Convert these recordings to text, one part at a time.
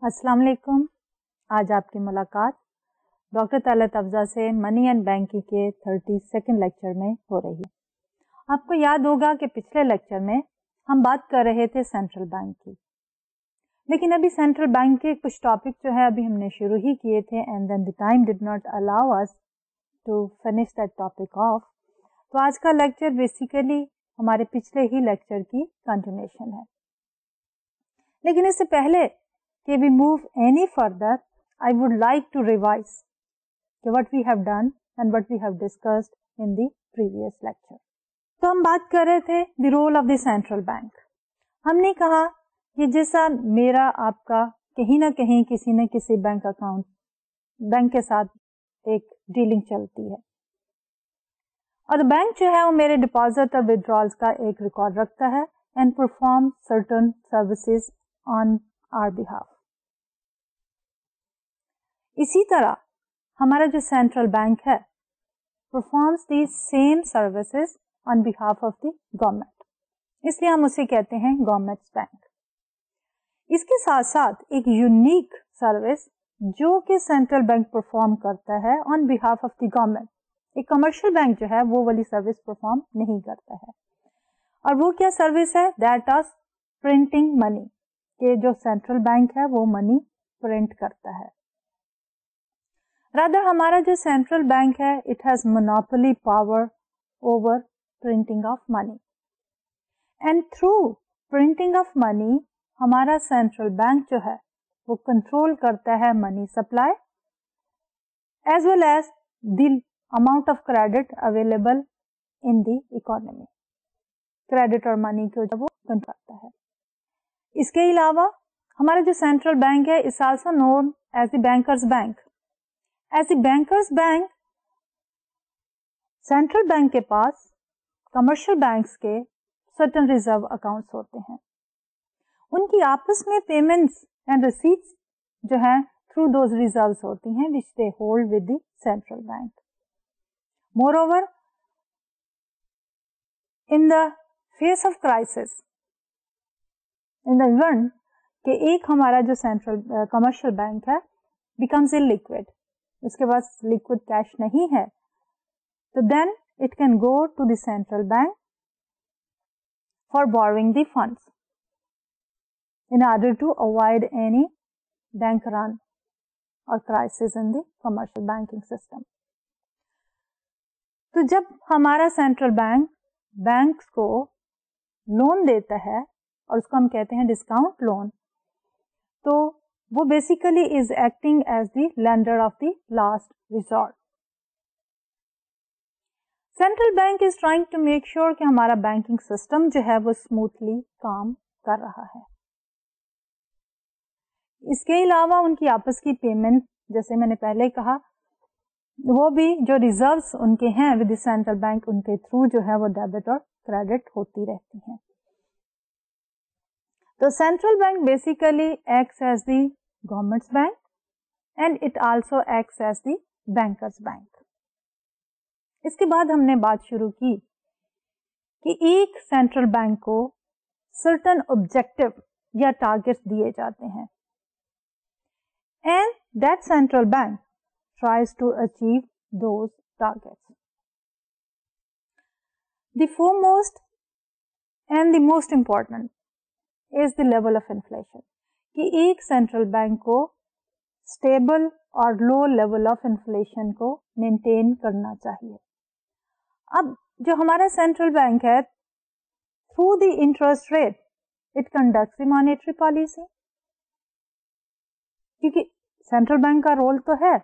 अस्सलाम वालेकुम। आज आपकी मुलाकात डॉक्टर तलत अफजा से मनी एंड बैंकिंग के 32nd लेक्चर में हो रही है। आपको याद होगा कि पिछले लेक्चर में हम बात कर रहे थे सेंट्रल बैंक की, लेकिन अभी सेंट्रल बैंक के कुछ टॉपिक जो है अभी हमने शुरू ही किए थे and then the time did not allow us to finish that topic of. तो आज का लेक्चर बेसिकली हमारे पिछले ही लेक्चर की कंटिन्यूएशन है। लेकिन इससे पहले कि we move any further, I would like to revise what we have done and what we have discussed in the previous lecture. तो हम बात कर रहे थे the role of the central bank. हमने कहा कि जैसा मेरा आपका कहीं ना कहीं किसी न किसी बैंक अकाउंट बैंक के साथ एक डीलिंग चलती है और बैंक जो है वो मेरे डिपॉजिट और विड्रॉल्स का एक रिकॉर्ड रखता है and perform certain services on our behalf. इसी तरह हमारा जो सेंट्रल बैंक है performs the same services on behalf of the government, इसलिए हम उसे कहते हैं गवर्नमेंट बैंक। इसके साथ साथ एक यूनिक सर्विस जो कि सेंट्रल बैंक परफॉर्म करता है on behalf of the government, एक कमर्शियल बैंक जो है वो वाली सर्विस परफॉर्म नहीं करता है। और वो क्या सर्विस है? दैट इज प्रिंटिंग मनी, कि जो सेंट्रल बैंक है वो मनी प्रिंट करता है। रादर हमारा जो सेंट्रल बैंक है it has monopoly power over printing of money and through printing of money हमारा सेंट्रल बैंक जो है वो कंट्रोल करता है money supply as well as the amount of credit available in the economy. Credit और money को जब वो कंट्रोल करता है। इसके अलावा हमारा जो सेंट्रल बैंक है is also known as the bankers bank. As a banker's bank central bank के पास कमर्शियल बैंक्स के सर्टेन रिजर्व अकाउंट्स होते हैं, उनकी आपस में पेमेंट्स एंड रिसीट्स जो है थ्रू दोज रिजर्व्स होती हैं which they hold with the central bank. Moreover in the face of crisis, in the event कि एक हमारा जो सेंट्रल कमर्शियल बैंक है बिकम्स इलिक्विड, उसके पास लिक्विड कैश नहीं है, तो then it can go to the central bank for borrowing the funds in order to avoid any bank run और crisis in the commercial banking system. तो जब हमारा सेंट्रल बैंक बैंक्स को लोन देता है और उसको हम कहते हैं डिस्काउंट लोन, तो वो basically is acting as the lender of the last resort. Central bank is trying to make sure कि हमारा बैंकिंग सिस्टम जो है वो स्मूथली काम कर रहा है। इसके अलावा उनकी आपस की पेमेंट, जैसे मैंने पहले कहा, वो भी जो रिजर्व्स उनके हैं विद द सेंट्रल बैंक, उनके थ्रू जो है वो डेबिट और क्रेडिट होती रहती हैं। तो central bank basically acts as the government's bank and it also acts as the bankers bank. इसके बाद हमने बात शुरू की कि एक सेंट्रल बैंक को सर्टेन ऑब्जेक्टिव या टारगेट्स दिए जाते हैं and that central bank tries to achieve those targets. The foremost and the most important is the level of inflation, कि एक सेंट्रल बैंक को स्टेबल और लो लेवल ऑफ इन्फ्लेशन को मेंटेन करना चाहिए। अब जो हमारा सेंट्रल बैंक है through the interest rate it conducts the monetary policy, क्योंकि सेंट्रल बैंक का रोल तो है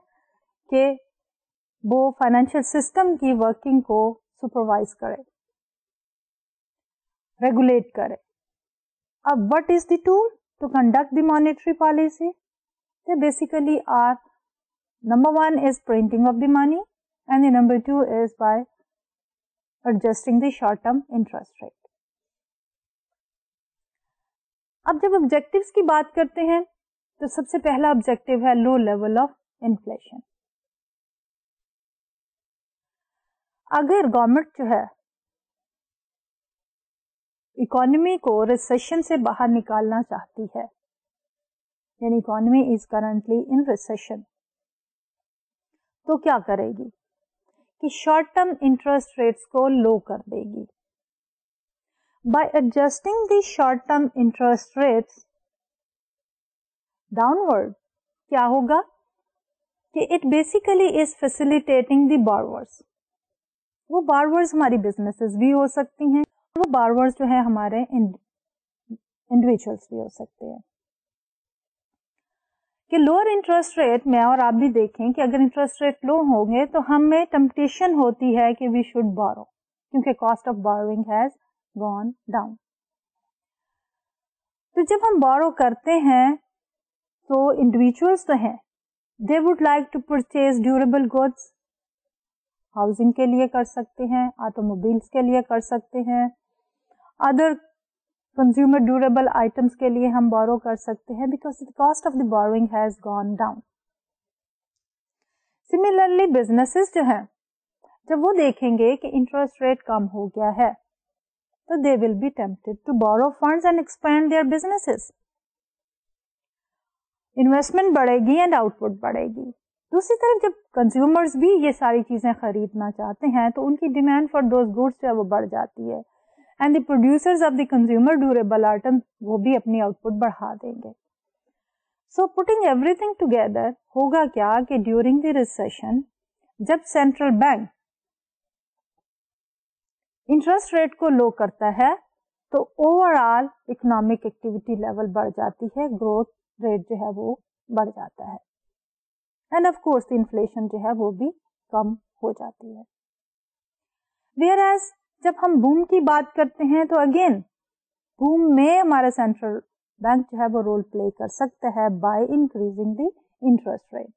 कि वो फाइनेंशियल सिस्टम की वर्किंग को सुपरवाइज करे, रेगुलेट करे। अब what is the tool to conduct the monetary policy? They basically are, number one is printing of the money and the number two is by adjusting the short term interest rate. अब जब objectives की बात करते हैं तो सबसे पहला objective है लो लेवल ऑफ इन्फ्लेशन। अगर गवर्नमेंट जो है इकोनॉमी को रिसेशन से बाहर निकालना चाहती है यानी economy is currently in recession, तो क्या करेगी कि शॉर्ट टर्म इंटरेस्ट रेट्स को लो कर देगी। Bye adjusting the short term interest rates downward, क्या होगा कि it basically is facilitating the borrowers. वो बोरोवर्स हमारी बिजनेसेस भी हो सकती हैं, वो बोरोवर्स जो है हमारे इंडिविजुअल्स भी हो सकते हैं। कि लोअर इंटरेस्ट रेट में और आप भी देखें कि अगर इंटरेस्ट रेट लो होंगे तो हमें टेम्पटेशन होती है कि वी शुड बोरो, क्योंकि cost of borrowing has gone down. तो जब हम बोरो करते हैं तो इंडिविजुअल्स तो हैं, they would like to purchase durable goods, housing के लिए कर सकते हैं, ऑटोमोबाइल्स के लिए कर सकते हैं, अदर कंज्यूमर ड्यूरेबल आइटम्स के लिए हम बोरो कर सकते हैं, because the cost of the borrowing has gone down. Similarly businesses जो हैं, जब वो देखेंगे कि इंटरेस्ट रेट कम हो गया है तो they will be tempted to borrow funds and expand their businesses. Investment बढ़ेगी एंड आउटपुट बढ़ेगी। दूसरी तरफ जब कंज्यूमर्स भी ये सारी चीजें खरीदना चाहते हैं तो उनकी डिमांड फॉर दोज गुड्स जो है वो बढ़ जाती है, and the producers of the consumer durable item वो भी अपनी आउटपुट बढ़ा देंगे। सो पुटिंग एवरीथिंग टुगेदर, होगा क्या कि ड्यूरिंग द रिसेशन जब सेंट्रल बैंक इंटरेस्ट रेट को लो करता है तो ओवरऑल इकोनॉमिक एक्टिविटी लेवल बढ़ जाती है, ग्रोथ रेट जो है वो बढ़ जाता है, एंड ऑफ कोर्स इन्फ्लेशन जो है वो भी कम हो जाती है। वेयर एज जब हम बूम की बात करते हैं तो अगेन बूम में हमारा सेंट्रल बैंक जो है वो रोल प्ले कर सकता है bye increasing the interest rate.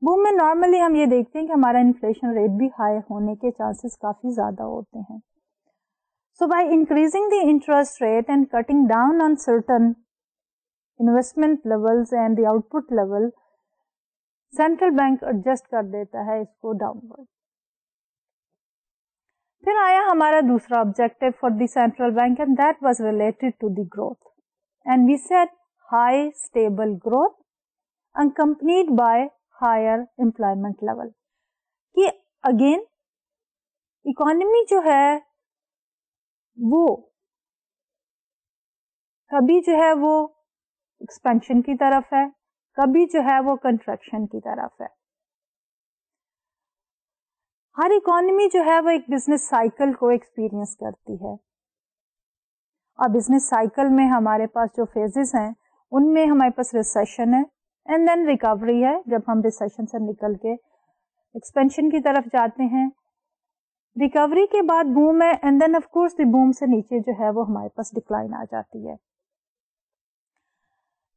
Boom में नॉर्मली हम ये देखते हैं कि हमारा इन्फ्लेशन रेट भी हाई होने के चांसेस काफी ज्यादा होते हैं। So by increasing the interest rate and cutting down on certain investment levels and the output level, central bank adjust कर देता है इसको डाउनवर्ड। फिर आया हमारा दूसरा objective for the central bank and that was related to the growth, and we said high stable growth accompanied by higher employment level, कि again economy जो है वो कभी जो है वो एक्सपेंशन की तरफ है, कभी जो है वो कंट्रैक्शन की तरफ है। हर इकोनॉमी जो है वो एक बिजनेस साइकिल को एक्सपीरियंस करती है, और बिजनेस साइकिल में हमारे पास जो फेजेस हैं उनमें हमारे पास रिसेशन है एंड देन रिकवरी है, जब हम रिसेशन से निकल के एक्सपेंशन की तरफ जाते हैं। रिकवरी के बाद बूम है and then of course the boom से नीचे जो है वो हमारे पास डिक्लाइन आ जाती है।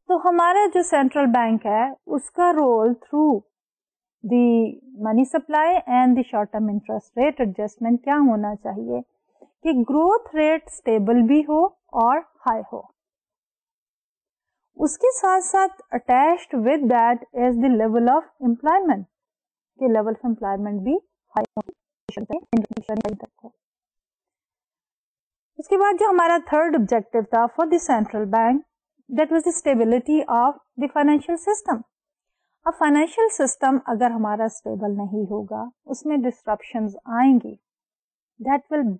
तो हमारा जो सेंट्रल बैंक है उसका role through the money supply and the short term interest rate adjustment क्या होना चाहिए कि ग्रोथ रेट स्टेबल भी हो और हाई हो, उसके साथ साथ attached with that is the level of employment, के लेवल ऑफ एम्प्लॉयमेंट भी हाई हो। उसके बाद जो हमारा थर्ड ऑब्जेक्टिव था for the central bank, that was the stability of the financial system. अब फाइनेंशियल सिस्टम अगर हमारा स्टेबल नहीं होगा, उसमें डिस्ट्रप्शंस आएंगी, that will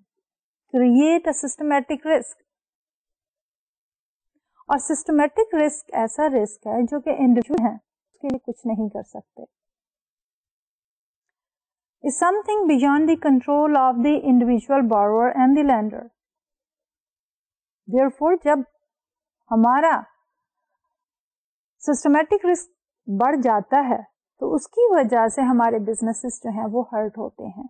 create a systematic risk, और सिस्टमैटिक रिस्क ऐसा रिस्क है जो कि इंडिविजुअल है उसके लिए कुछ नहीं कर सकते, is something beyond the control of the individual borrower and the lender. Therefore, जब हमारा सिस्टमैटिक रिस्क बढ़ जाता है तो उसकी वजह से हमारे बिजनेसेस जो हैं वो हर्ट होते हैं।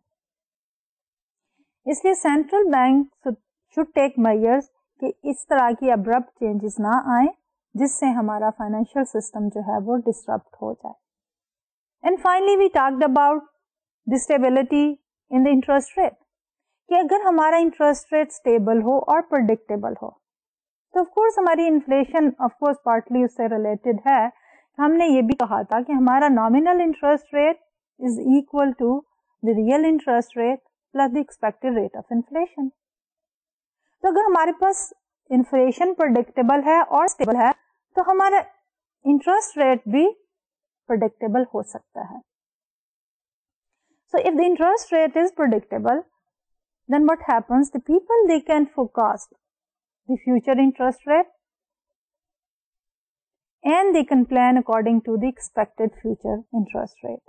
इसलिए central bank should take measures कि इस तरह की अब्रप्ट चेंजेस ना आए जिससे हमारा फाइनेंशियल सिस्टम जो है वो डिस्टर्ब हो जाए। And finally we talked about the stability in the interest rate, कि अगर हमारा इंटरेस्ट रेट स्टेबल हो और प्रेडिक्टेबल हो तो ऑफ कोर्स हमारी इन्फ्लेशन ऑफ कोर्स पार्टली उससे रिलेटेड है। हमने ये भी कहा था कि हमारा nominal interest rate is equal to the real interest rate plus the expected rate of inflation. तो अगर हमारे पास इन्फ्लेशन प्रेडिक्टेबल है और स्टेबल है तो हमारा इंटरेस्ट रेट भी प्रेडिक्टेबल हो सकता है. So if the interest rate is predictable, then what happens? The people, they can forecast the future interest rate and they can plan according to the expected future interest rate.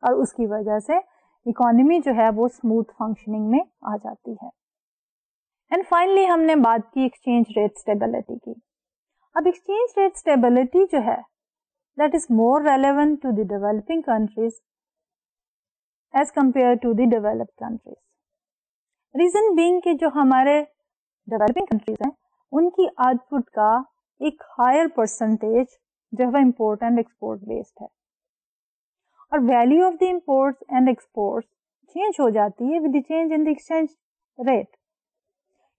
और उसकी वजह से economy जो है वो smooth functioning में आ जाती है. एंड फाइनली हमने बात की एक्सचेंज रेट स्टेबिलिटी की. अब एक्सचेंज रेट स्टेबिलिटी जो है that is more relevant to the developing countries as compare to the developed countries. Reason being कि जो हमारे डेवलपिंग कंट्रीज हैं उनकी आउटपुट का एक हायर परसेंटेज जो है इम्पोर्ट एंड एक्सपोर्ट बेस्ड है और value of the imports and exports change हो जाती है with the change in the exchange rate.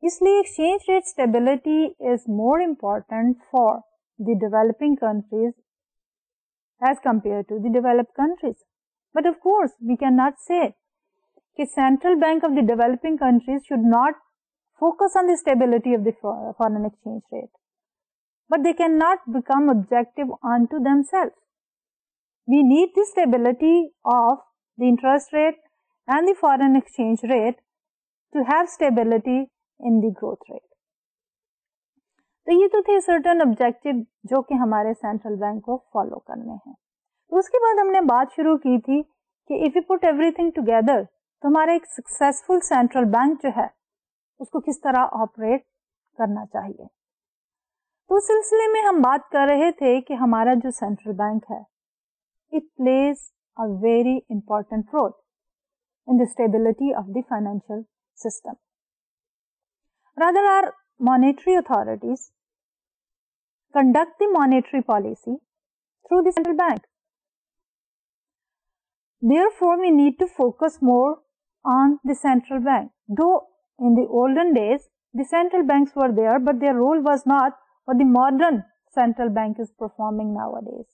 इसलिए exchange rate stability is more important for the developing countries as compare to the developed countries. But of course we can not say कि central bank of the developing countries should not focus on the stability of the foreign exchange rate, but they cannot become objective unto themselves. We need the stability of the interest rate and the foreign exchange rate to have stability in the growth rate. तो ये तो थे certain objective जो कि हमारे central bank को follow करने हैं. तो उसके बाद हमने बात शुरू की थी कि if we put everything together तो हमारा एक सक्सेसफुल सेंट्रल बैंक जो है उसको किस तरह ऑपरेट करना चाहिए. तो उस सिलसिले में हम बात कर रहे थे कि हमारा जो सेंट्रल बैंक है it plays a very important role in the stability of the financial system. Rather our monetary authorities conduct the monetary policy through the central bank. Therefore, we need to focus more on the central bank. Though in the olden days, the central banks were there, but their role was not what the modern central bank is performing nowadays.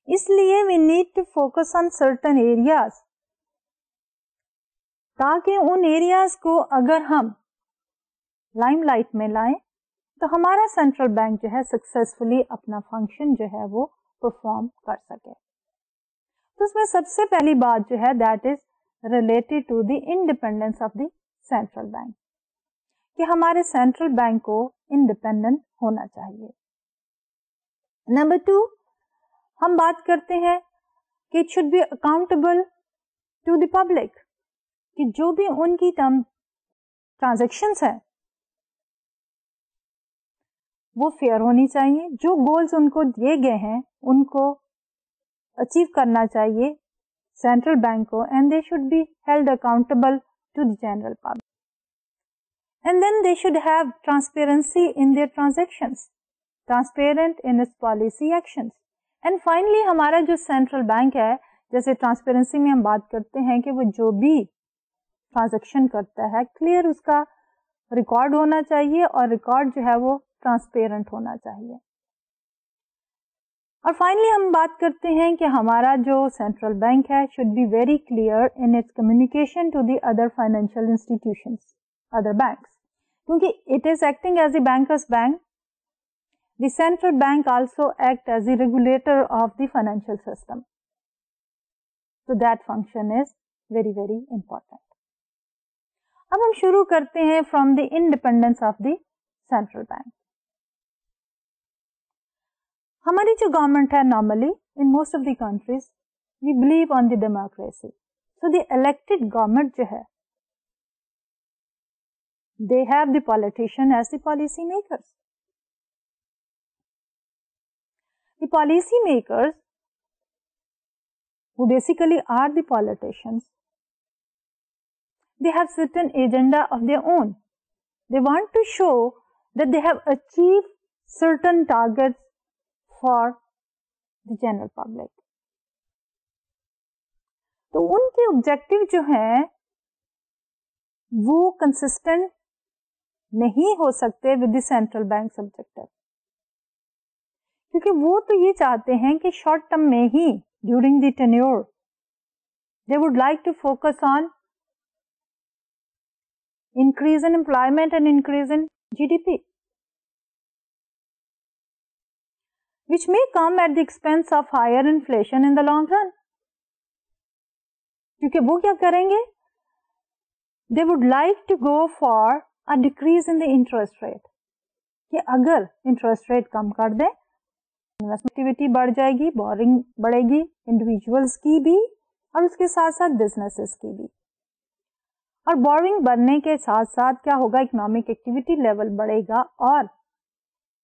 इसलिए we need to focus on certain areas, ताकि उन areas को अगर हम limelight में लाएं, तो हमारा central bank जो है successfully अपना function जो है वो perform कर सके. तो उसमें सबसे पहली बात जो है that is related to the independence of the central bank, कि हमारे सेंट्रल बैंक को इंडिपेंडेंट होना चाहिए. नंबर 2, हम बात करते हैं कि it should be accountable to the public, कि जो भी उनकी ट्रांजैक्शंस है वो फेयर होनी चाहिए. जो गोल्स उनको दिए गए हैं उनको अचीव करना चाहिए सेंट्रल बैंक को, and they should be held accountable to the general public. And then they should have transparency in their transactions, transparent in its policy actions. And finally हमारा जो सेंट्रल बैंक है, जैसे transparency में हम बात करते हैं कि वो जो भी ट्रांजैक्शन करता है क्लियर उसका रिकॉर्ड होना चाहिए और रिकॉर्ड जो है वो ट्रांसपेरेंट होना चाहिए. और फाइनली हम बात करते हैं कि हमारा जो सेंट्रल बैंक है should be very clear in its communication to the other financial institutions, other banks, क्योंकि it is acting as the bankers bank. The central bank also act as the regulator of the financial system. So that function is very, very important. अब हम शुरू करते हैं from the independence of the central bank. हमारी जो government है normally in most of the countries we believe on the democracy. So the elected government जो है they have the politician as the policy makers. The policy makers who basically are the politicians, they have certain agenda of their own. They want to show that they have achieved certain targets for the general public. तो उनके objective जो हैं वो consistent नहीं हो सकते with the central bank objective, क्योंकि वो तो ये चाहते हैं कि शॉर्ट टर्म में ही during the tenure they would like to focus on increase in employment and increase in GDP. which may come at the expense of higher inflation in the long run. क्योंकि वो क्या करेंगे? They would like to go for a decrease in the interest rate. कि अगर interest rate कम कर दें, investment activity बढ़ जाएगी, बोरिंग बढ़ेगी, इंडिविजुअल्स की भी और उसके साथ साथ बिजनेसेस की भी. और बोरिंग बढ़ने के साथ साथ क्या होगा? इकोनॉमिक एक्टिविटी लेवल बढ़ेगा और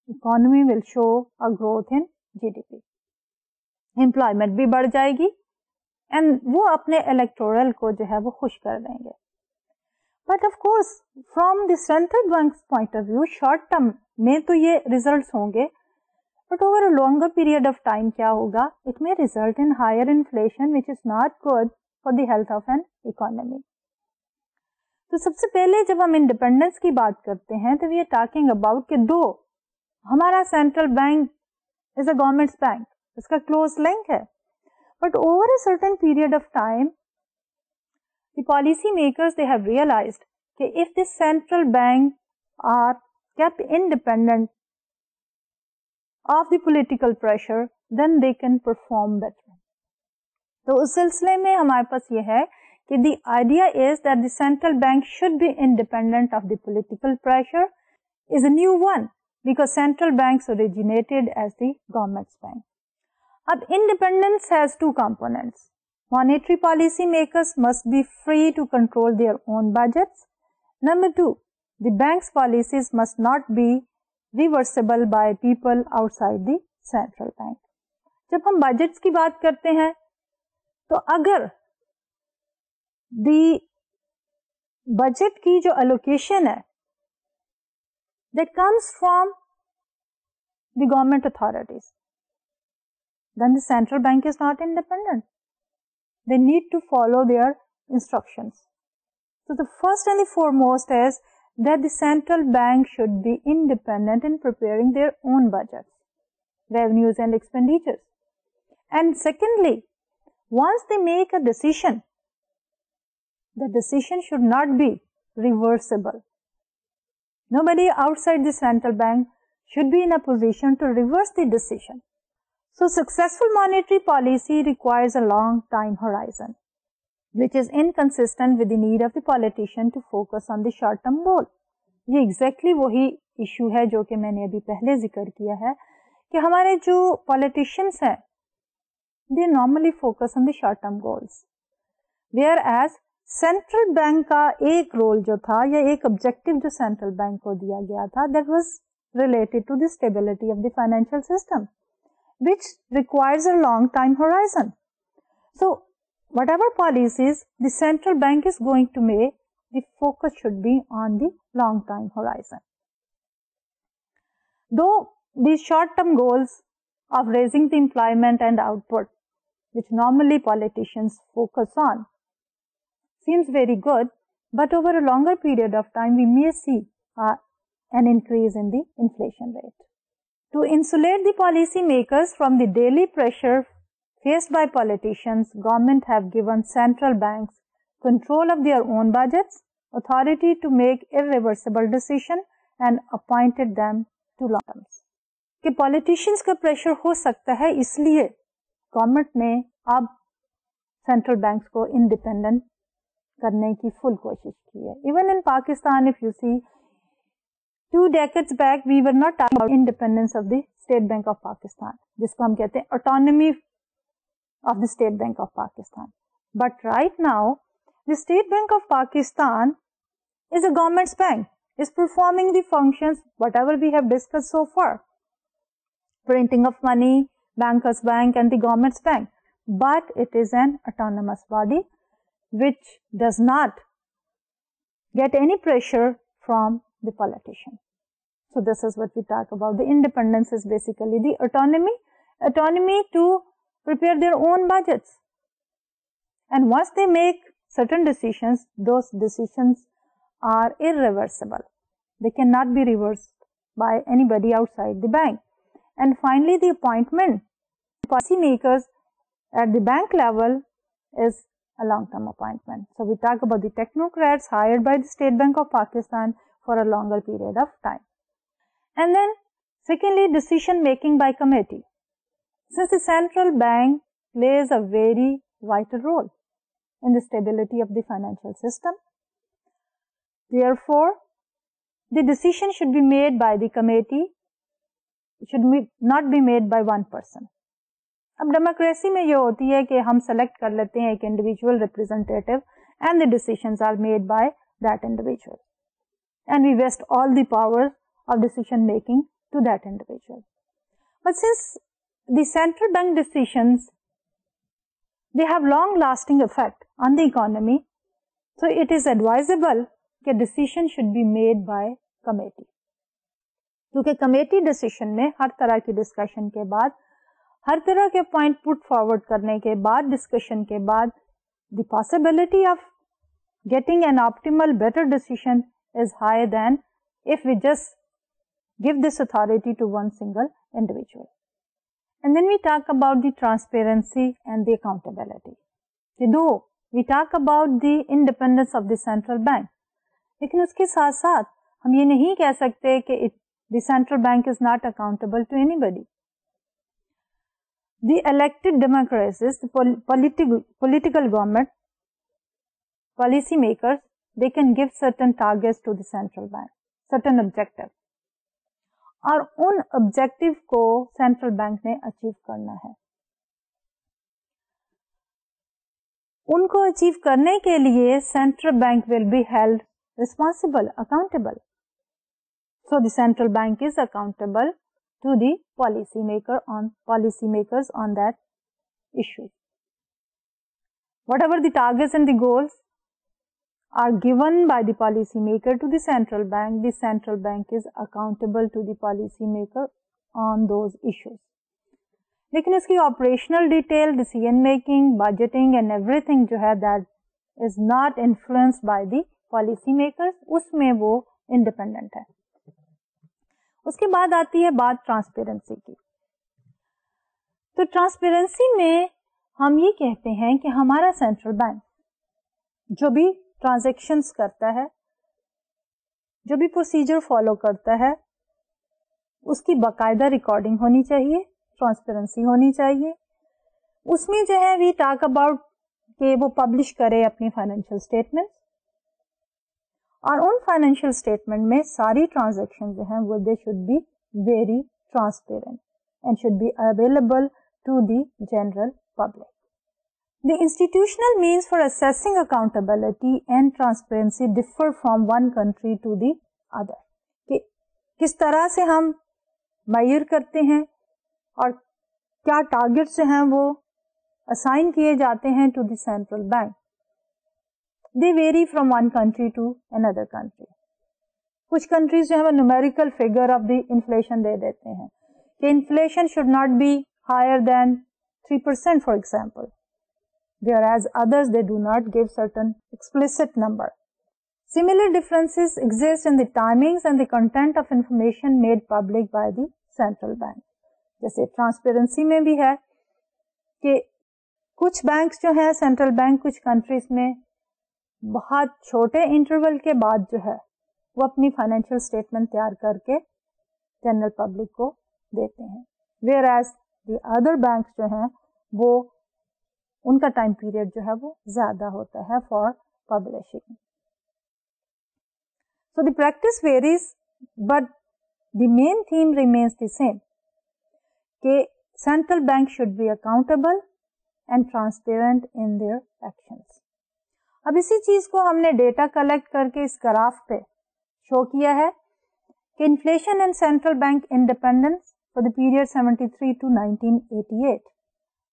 economy will show a growth in GDP. Employment भी बढ़ जाएगी एंड वो अपने इलेक्टोरल को जो है वो खुश कर देंगे. But of course from the central bank point of view short term में तो ये रिजल्ट्स होंगे, but over a longer period of time क्या होगा? It may result in higher inflation which is not good for the health of an economy. तो सबसे पहले जब हम इंडिपेंडेंस की बात करते हैं तो वी आर टॉकिंग अबाउट कि दो हमारा central bank is a governments bank, इसका क्लोज लिंक है, बट ओवर अ सर्टेन पीरियड of time the policy makers they have realized that if the central bank are kept independent of the political pressure then they can perform better. तो उस सिलसिले में हमारे पास ये है कि the idea is that the central bank should be independent of the political pressure is a new one because central banks originated as the government's bank. अब independence has two components. Monetary policy makers must be free to control their own budgets. Number two, the bank's policies must not be reversible by people outside the central bank. जब हम budgets की बात करते हैं तो अगर the budget की जो allocation है that comes from the government authorities, then the central bank is not independent. They need to follow their instructions. So the first and the foremost is that the central bank should be independent in preparing their own budgets, revenues and expenditures. And secondly, once they make a decision, the decision should not be reversible. Nobody outside the central bank should be in a position to reverse the decision. So successful monetary policy requires a long time horizon, which is inconsistent with the need of the politician to focus on the short term goal. ये exactly वही issue है जो कि मैंने अभी पहले जिक्र किया है कि हमारे जो politicians हैं, they normally focus on the short term goals, whereas central bank का एक role जो था या एक objective जो central bank को दिया गया था, that was related to the stability of the financial system, which requires a long time horizon. So whatever policies the central bank is going to make, the focus should be on the long time horizon. Though these short term goals of raising the employment and output, which normally politicians focus on, seems very good, but over a longer period of time we may see an increase in the inflation rate. To insulate the policy makers from the daily pressure faced by politicians, government have given central banks control of their own budgets, authority to make irreversible decision and appointed them to long terms. कि politicians का pressure हो सकता है, इसलिए government ने अब central banks को independent करने की फुल कोशिश की है. Even in Pakistan, if you see, 2 decades back we were not talking about independence of the State Bank of Pakistan, जिसको हम कहते हैं autonomy of the State Bank of Pakistan. But right now the State Bank of Pakistan is a government's bank, is performing the functions whatever we have discussed so far, printing of money, bankers bank and the government's bank, but it is an autonomous body which does not get any pressure from the politician. So this is what we talk about. The independence is basically the autonomy to prepare their own budgets. And once they make certain decisions, those decisions are irreversible. They cannot be reversed by anybody outside the bank. And finally, the appointment policy makers at the bank level is a long-term appointment. So we talk about the technocrats hired by the State Bank of Pakistan for a longer period of time. And then secondly, decision making by committee. since the central bank plays a very vital role in the stability of the financial system. Therefore, the decision should be made by the committee. It should not be made by one person. अब democracy में ये होती है कि हम select कर लेते हैं एक individual representative and the decisions are made by that individual and we vest all the power of decision making to that individual. But since the central bank decisions they have long lasting effect on the economy, so it is advisable कि decision should be made by committee. क्योंकि committee decision में हर तरह की discussion के बाद, हर तरह के point put forward करने के बाद, डिस्कशन के बाद, the possibility of getting an optimal better decision is higher than if we just give this authority to one single individual. And then we talk about the transparency and the accountability. Though we talk about the independence of the central bank, लेकिन उसके साथ साथ हम ये नहीं कह सकते कि the central bank is not accountable to anybody. The elected democracies, the political government, policy makers, they can give certain targets to the central bank, certain objectives. और उन ऑब्जेक्टिव को सेंट्रल बैंक ने अचीव करना है. उनको achieve करने के लिए central bank will be held responsible, accountable. So the central bank is accountable to the policy makers on that issue. Whatever the targets and the goals are given by the policy maker to the central bank is accountable to the policy maker on those issues. लेकिन इसकी operational detail, decision making, budgeting and everything जो है that is not influenced by the policy makers, उसमें वो independent है. उसके बाद आती है बात ट्रांसपेरेंसी की. तो ट्रांसपेरेंसी में हम ये कहते हैं कि हमारा सेंट्रल बैंक जो भी ट्रांजैक्शंस करता है, जो भी प्रोसीजर फॉलो करता है, उसकी बाकायदा रिकॉर्डिंग होनी चाहिए, ट्रांसपेरेंसी होनी चाहिए. उसमें जो है वी टॉक अबाउट कि वो पब्लिश करे अपनी फाइनेंशियल स्टेटमेंट, और उन फाइनेंशियल स्टेटमेंट में सारी ट्रांजैक्शन जो हैं वो they should be very transparent and should be available to the general public. The institutional means for assessing accountability and transparency differ from one country to the other. कि किस तरह से हम मेजर करते हैं और क्या टारगेट्स हैं वो असाइन किए जाते हैं to the central bank. They vary from one country to another country. कुछ कंट्रीज जो है वो numerical figure of the inflation दे देते हैं कि inflation should not be higher than 3% for example, whereas others they do not give certain explicit number. Similar differences exist in the timings and the content of information made public by the central bank. जैसे transparency में भी है कि कुछ banks जो है central bank कुछ countries में बहुत छोटे इंटरवल के बाद जो है वो अपनी फाइनेंशियल स्टेटमेंट तैयार करके जनरल पब्लिक को देते हैं, whereas the other banks जो हैं वो उनका टाइम पीरियड जो है वो ज्यादा होता है for publishing. So the practice varies but the main theme remains the same कि central bank should be accountable and transparent in their actions. अब इसी चीज को हमने डेटा कलेक्ट करके इस ग्राफ पे शो किया है कि inflation and central bank independence for the period 73 to 1988.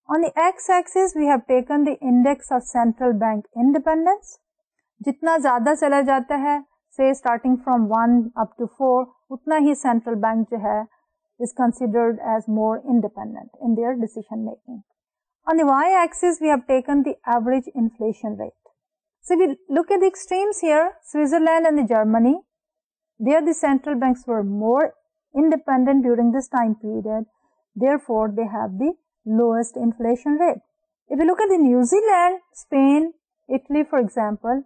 On the x-axis, we have taken the index of central bank independence. जितना ज़्यादा चला जाता है, say starting from 1 up to 4, उतना ही central bank जो है is considered as more independent in their decision making. On the y-axis, we have taken the average inflation rate. So we look at the extremes here, Switzerland and the Germany. There the central banks were more independent during this time period. Therefore, they have the lowest inflation rate. If you look at the New Zealand, Spain, Italy, for example,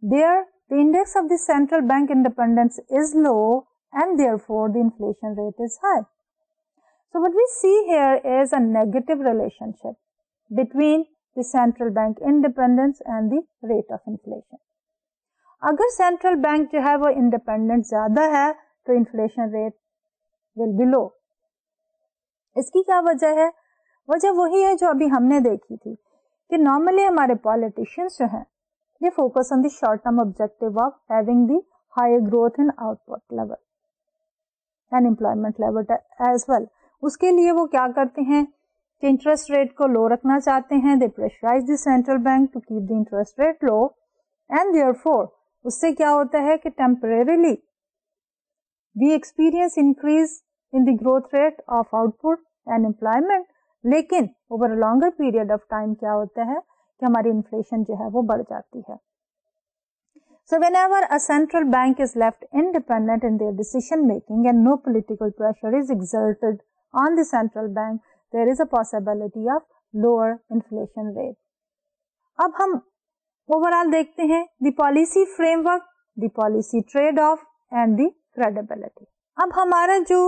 there the index of the central bank independence is low and therefore the inflation rate is high. So what we see here is a negative relationship between the central bank independence and the rate of inflation. अगर central bank जो है वो independent ज्यादा है तो inflation rate will be लो. इसकी क्या वजह है? वजह वही है जो अभी हमने देखी थी कि नॉर्मली हमारे पॉलिटिशियंस जो हैं they focus on the short term objective of having the higher growth in output level and employment level as well. उसके लिए वो क्या करते हैं कि इंटरेस्ट रेट को लो रखना चाहते हैं. they pressurize the central bank to keep the interest rate low and therefore उससे क्या होता है कि temporarily we experience increase in the growth rate of output and employment, लेकिन over a longer period of time क्या होता है कि हमारी इन्फ्लेशन जो है वो बढ़ जाती है. So whenever a central bank is left independent in their decision making and no political pressure is exerted on the central bank, there is a possibility of lower inflation rate. अब हम overall देखते हैं the policy framework, the policy trade-off and the credibility. अब हमारा जो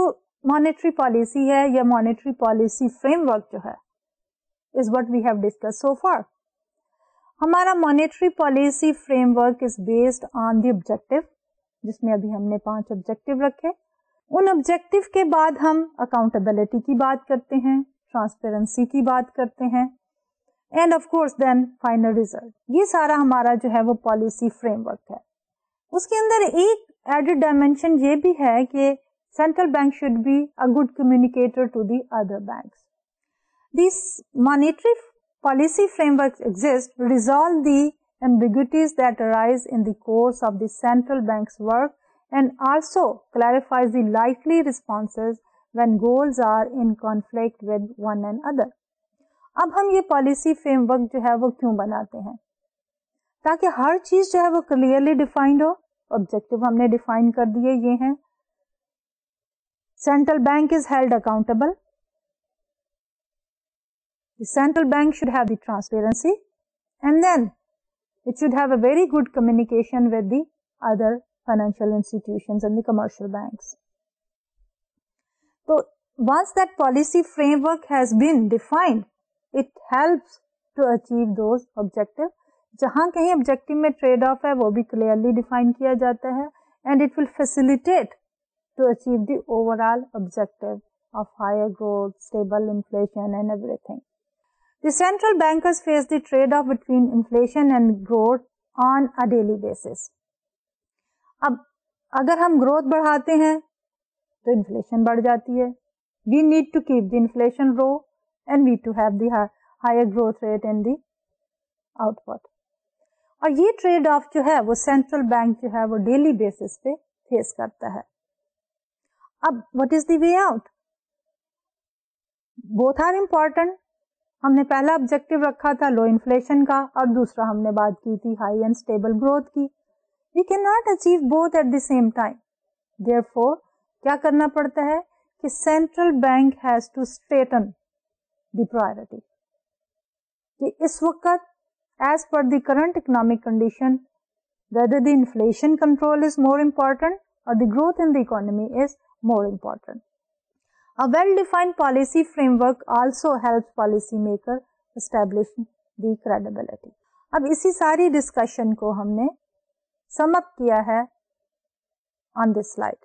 monetary policy है या monetary policy framework जो है is what we have discussed so far. हमारा monetary policy framework is based on the objective, जिसमें अभी हमने 5 ऑब्जेक्टिव रखे. उन ऑब्जेक्टिव के बाद हम अकाउंटेबिलिटी की बात करते हैं, ट्रांसपेरेंसी की बात करते हैं and of course then final result. ये सारा हमारा जो है वो पॉलिसी फ्रेमवर्क है. उसके अंदर एक एडेड डायमेंशन ये भी है कि central bank should be a good communicator to the other banks. This monetary policy frameworks exist to resolve the ambiguities that arise in the course of the central bank's work and also clarifies the likely responses when goals are in conflict with one another. अब हम ये policy framework जो है वो क्यों बनाते हैं? ताकि हर चीज जो है वो clearly defined हो. Objective हमने define कर दिए, ये हैं. Central bank is held accountable. The central bank should have the transparency and then it should have a very good communication with the other financial institutions and the commercial banks. So once that policy framework has been defined, it helps to achieve those objectives. जहां कहीं objective में trade off है वो भी clearly define किया जाता है and it will facilitate to achieve the overall objective of higher growth, stable inflation and everything. The central bankers face the trade-off between inflation and growth on a daily basis. अब अगर हम growth बढ़ाते हैं तो inflation बढ़ जाती है. We need to keep the inflation low and we to have the higher growth rate in the output. और ये trade-off जो है वो central bank जो है वो daily basis पे face करता है. अब what is the way out? Both are important. हमने पहला ऑब्जेक्टिव रखा था लो इन्फ्लेशन का और दूसरा हमने बात की थी हाई एंड स्टेबल ग्रोथ की. We can not achieve both at the same time. Therefore क्या करना पड़ता है कि central bank has to straighten the priority कि इस वक्त as per the current economic condition whether the inflation control is more important और the growth in the economy is more important. A well-defined policy framework also helps policymaker establish the credibility. अब इसी सारी discussion को हमने sum up किया है on this slide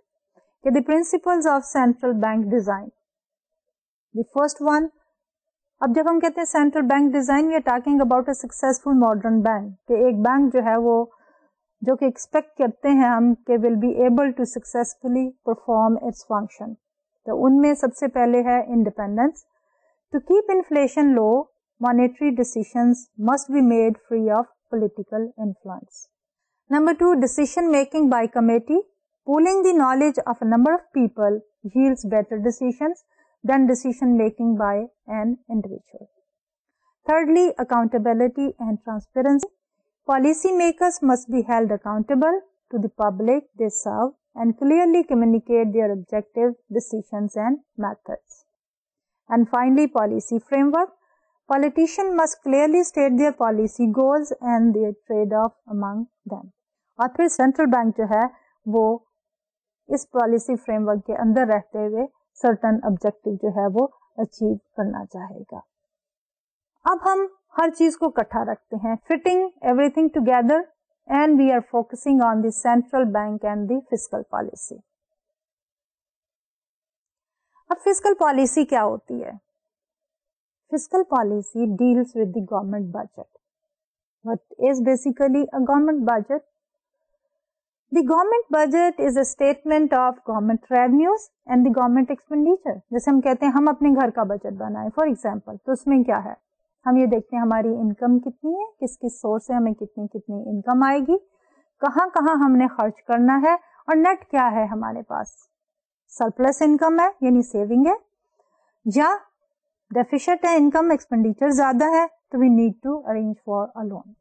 कि the principles of central bank design. The first one, अब जब हम कहते हैं central bank design, we are talking about a successful modern bank कि एक बैंक जो है वो जो कि expect करते हैं हम कि will be able to successfully perform its function. तो उनमें सबसे पहले है independence. To keep inflation low, monetary decisions must be made free of political influence. Number 2, decision making by committee. Pooling the knowledge of a number of people yields better decisions than decision making by an individual. Thirdly, accountability and transparency. Policy makers must be held accountable to the public they serve and clearly communicate their objectives, decisions and methods. And finally, policy framework. Politicians must clearly state their policy goals and their trade-off among them. और फिर central bank जो है वो इस policy framework के अंदर रहते हुए सर्टन ऑब्जेक्टिव जो है वो अचीव करना चाहेगा। अब हम हर चीज को इकट्ठा रखते हैं, fitting everything together, and we are focusing on the central bank and the fiscal policy. अब फिस्कल पॉलिसी क्या होती है? Fiscal policy deals with the government budget. What is basically a government budget? The government budget is a statement of government revenues and the government expenditure. जैसे हम कहते हैं हम अपने घर का बजट बनाएं फॉर एग्जाम्पल, तो उसमें क्या है, हम ये देखते हैं हमारी इनकम कितनी है, किस किस सोर्स से हमें कितनी कितनी इनकम आएगी, कहाँ कहाँ हमने खर्च करना है, और नेट क्या है हमारे पास, सरप्लस इनकम है यानी सेविंग है, या डेफिसिट है इनकम, एक्सपेंडिचर ज्यादा है, तो we need to arrange for a loan.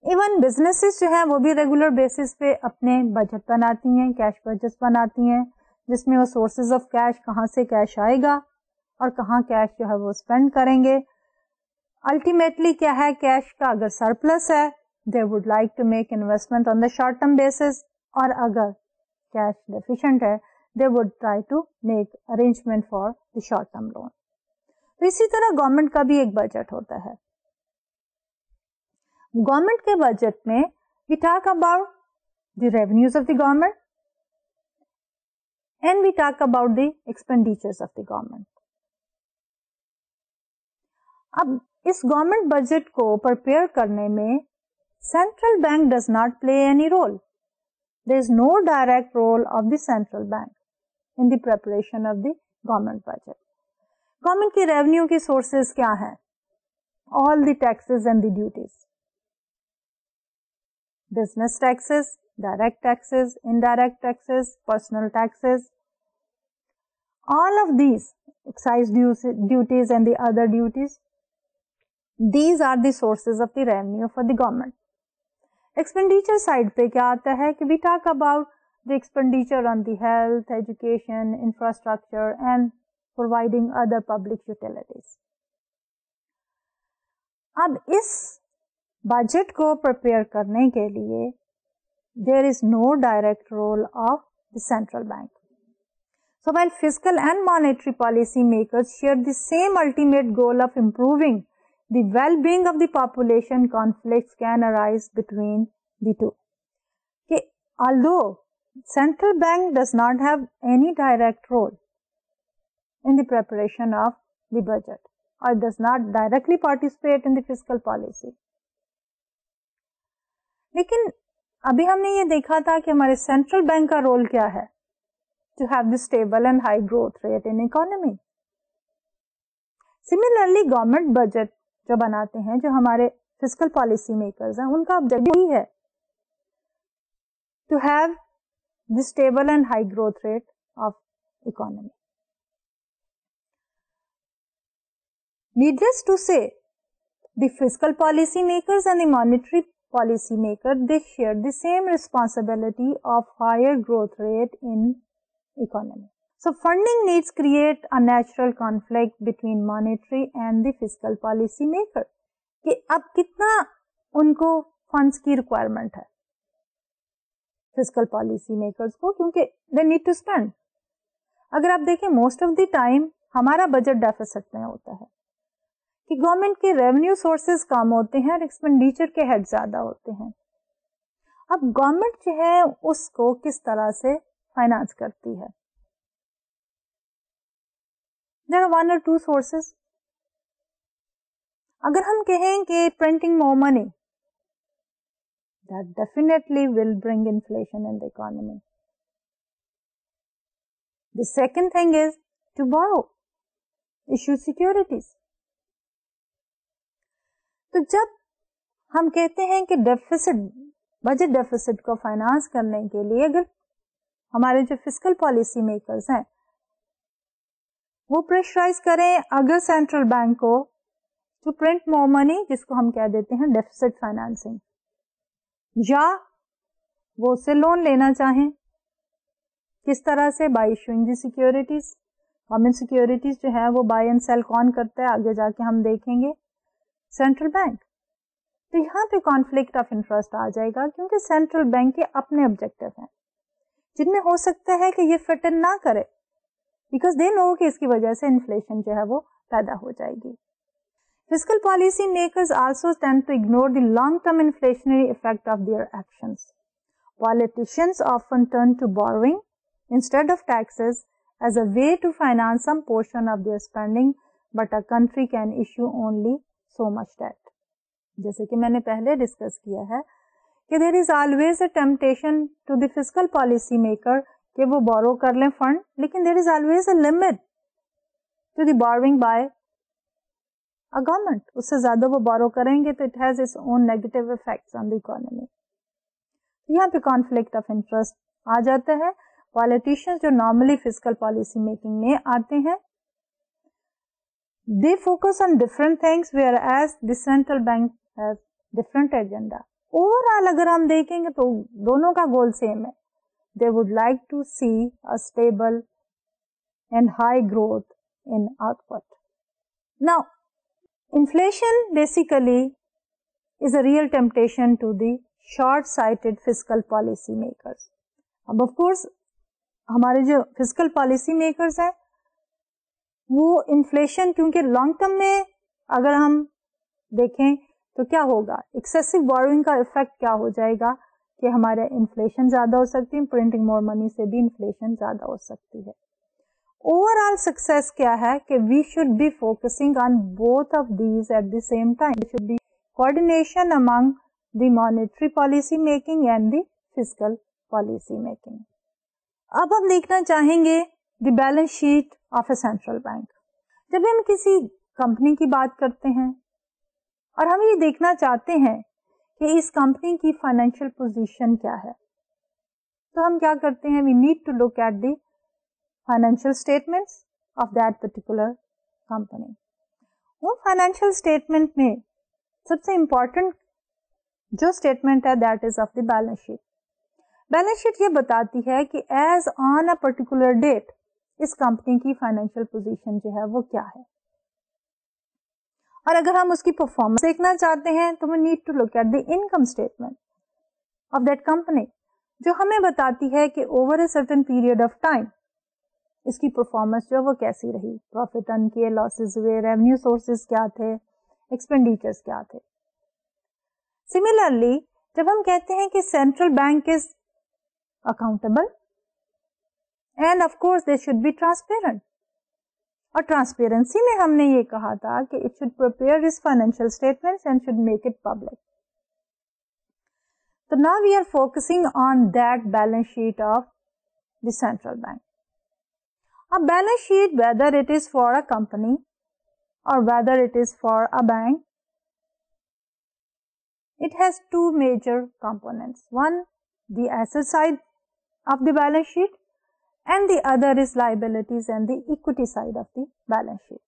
Even businesses जो है वो भी रेगुलर बेसिस पे अपने बजट बनाती हैं, कैश बजट बनाती हैं, जिसमें वो सोर्सेज ऑफ कैश, कहाँ से कैश आएगा और कहाँ कैश जो है वो स्पेंड करेंगे। अल्टीमेटली क्या है, कैश का अगर सरप्लस है they would like to make investment on the short term basis, और अगर कैश डेफिशिएंट है they would try to make arrangement for the short term loan. तो इसी तरह गवर्नमेंट का भी एक बजट होता है। गवर्नमेंट के बजट में we talk about the revenues of the government and we talk about the expenditures of the government. अब इस गवर्नमेंट बजट को प्रिपेयर करने में central bank does not play any role. There is no direct role of the central bank in the preparation of the government budget. Government की revenue की sources क्या हैं? All the taxes and the duties, business taxes, direct taxes, indirect taxes, personal taxes, all of these, excise duties and the other duties, these are the sources of the revenue for the government. Expenditure side पे क्या आता है कि we talk about the expenditure on the health, education, infrastructure and providing other public utilities. अब इस budget को prepare करने के लिए there is no direct role of the central bank. So while fiscal and monetary policy makers share the same ultimate goal of improving the well-being of the population, conflicts can arise between the two. कि although central bank does not have any direct role in the preparation of the budget और does not directly participate in the fiscal policy, लेकिन अभी हमने ये देखा था कि हमारे सेंट्रल बैंक का रोल क्या है, to have the stable and high growth rate in economy. Similarly government budget जो बनाते हैं, जो हमारे फिस्कल पॉलिसी मेकर्स हैं, उनका ऑब्जेक्टिव ही है to have the stable and high growth rate of economy. Needless to say the fiscal policy makers and the monetary policy maker, they share the same responsibility of higher growth rate in economy. So funding needs create a natural conflict between monetary and the fiscal policy maker. कि अब कितना उनको funds की requirement है fiscal policy makers को, क्योंकि they need to spend. अगर आप देखें most of the time हमारा बजट डेफिसिट में होता है कि गवर्नमेंट के रेवेन्यू सोर्सेज कम होते हैं और एक्सपेंडिचर के हेड ज्यादा होते हैं। अब गवर्नमेंट जो है उसको किस तरह से फाइनेंस करती है? देयर आर वन और टू सोर्सेज। अगर हम कहें कि printing more money, that definitely will bring inflation in the economy. The second thing is to borrow, issue securities. तो जब हम कहते हैं कि डेफिसिट, बजट डेफिसिट को फाइनेंस करने के लिए अगर हमारे जो फिस्कल पॉलिसी मेकर्स हैं वो प्रेशराइज करें अगर सेंट्रल बैंक को टू प्रिंट मोर मनी, जिसको हम कह देते हैं डेफिसिट फाइनेंसिंग, या वो उससे लोन लेना चाहें, किस तरह से? Bye issuing the securities. Government securities जो है वो बाय एंड सेल कौन करता है, आगे जाके हम देखेंगे, सेंट्रल बैंक। तो यहाँ पे कॉन्फ्लिक्ट ऑफ इंटरेस्ट आ जाएगा, क्योंकि सेंट्रल बैंक के अपने ऑब्जेक्टिव हैं जिनमें हो सकता है कि ये फिट इन ना करे बिकॉज दे नो कि इसकी वजह से इन्फ्लेशन जो है वो पैदा हो जाएगी। Fiscal policy makers also tend to ignore the long term inflationary effect of their actions. Politicians often turn to borrowing instead of taxes as a way to finance some portion of their spending, but a country can issue only so much debt. जैसे कि मैंने पहले discuss किया है कि there is always a temptation to the fiscal policy maker कि वो बोरो कर लें फंड, लेकिन there is always a limit to the borrowing by a government. उससे ज्यादा वो बोरो करेंगे तो it has its own negative effects on the economy. यहाँ पे कॉन्फ्लिक्ट ऑफ इंटरेस्ट आ जाता है। पॉलिटिशियंस जो नॉर्मली फिस्कल पॉलिसी मेकिंग में आते हैं, they focus on different things whereas the central bank has different agenda. Overall अगर हम देखेंगे तो दोनों का गोल सेम है। They would like to see a stable and high growth in output. Now inflation basically is a real temptation to the short-sighted fiscal policy makers. अब of course हमारे जो fiscal policy makers हैं वो inflation, क्योंकि long term में अगर हम देखें तो क्या होगा, एक्सेसिव बोरोइंग का इफेक्ट क्या हो जाएगा कि हमारे इन्फ्लेशन ज्यादा हो सकती है, प्रिंटिंग मोर मनी से भी इन्फ्लेशन ज्यादा हो सकती है। ओवरऑल सक्सेस क्या है कि we should be focusing on both of these at the same time. There should be coordination among the monetary policy making and the fiscal policy making. अब हम देखना चाहेंगे the balance sheet of a central bank. जब हम किसी company की बात करते हैं और हम ये देखना चाहते हैं कि इस कंपनी की फाइनेंशियल पोजीशन क्या है, तो हम क्या करते हैं, we need to look at the financial statements of that particular company. वो फाइनेंशियल स्टेटमेंट में सबसे इंपॉर्टेंट जो स्टेटमेंट है that is of the balance sheet. Balance sheet ये बताती है कि as on a particular date इस कंपनी की फाइनेंशियल पोजीशन जो है वो क्या है, और अगर हम उसकी परफॉर्मेंस देखना चाहते हैं तो we need to look at the income statement of that company, जो हमें बताती है कि ओवर अ सर्टेन पीरियड ऑफ टाइम इसकी परफॉर्मेंस जो वो कैसी रही, प्रॉफिट अर्न किए, लॉसेस हुए, रेवेन्यू सोर्सेज क्या थे, एक्सपेंडिचर्स क्या थे। सिमिलरली जब हम कहते हैं कि central bank is accountable and of course they should be transparent, और ट्रांसपेरेंसी में हमने ये कहा था कि it should prepare his financial statements and should make it public. तो now we are focusing on that balance sheet of the central bank. अब balance sheet whether it is for a company और whether it is for a bank, it has two major components. One, the asset side of the balance sheet, and the other is liabilities and the equity side of the balance sheet.